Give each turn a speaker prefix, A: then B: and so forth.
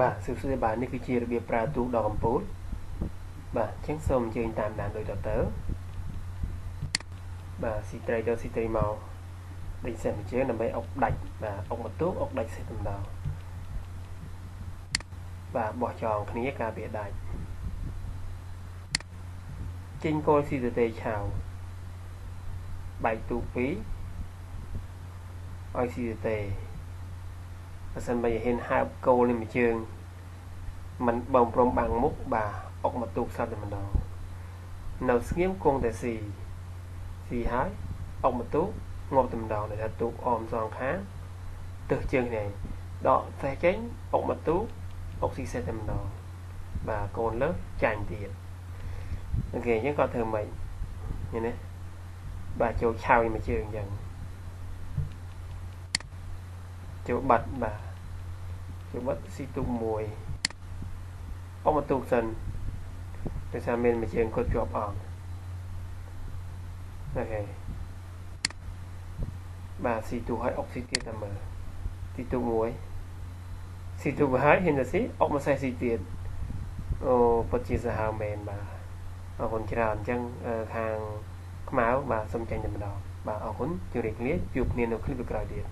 A: បាទសួស្តីបាទនេះគឺជារបៀបប្រើទូកដកកំពូលបាទអញ្ចឹងសូមអញ្ជើញតាមដានដូចតទៅបាទស៊ីត្រីទៅស៊ីត្រីមកដេញសេះមួយជើងដើម្បីអុកដាច់បាទអុកមកទូកអុកដាច់សេះតែម្ដងបាទបោះចងគ្នាការពារដាច់ចេញគោលស៊ីទទេឆៅបែកទូកពីរឲ្យស៊ីទទេបើសិនបើហ៊ានហើបគោលនេះមួយជើងมันបងព្រមបាំងមុខបាទអុកមកទូកសត្វតែម្ដងនៅស្ងៀមគង់តែស៊ីហើយអុកមកទូកងាប់តែម្ដងដែលថាទូកអមសងខាងទើសជើងនេះដកសេះចេញអុកមកទូកអុកស៊ីសេះតែម្ដងបាទកូនលើចាញ់ទៀតអូខេអញ្ចឹងគាត់ធ្វើម៉េចឃើញទេបាទចូលឆៅមួយជើងអញ្ចឹងចូលបាត់បាទចូលបាត់ស៊ីទូកមួយអុកមកទូកសិនដោយសារមានមួយជើងគាត់ជាប់អង្គអូខេបាទស៊ីទូកឲ្យអុកស៊ីទៀតតែមើលស៊ីទូកមួយស៊ីទូកហើយហ៊ានទៅស៊ីអុកមកសេះស៊ីទៀតអូពិតជាសាហាវមែនបាទអរគុណច្រើនអញ្ចឹងខាងខ្មៅបាទសូមចាញ់តែម្ដងបាទអរគុណជម្រាបលាជួបគ្នានៅคลิปក្រោយទៀត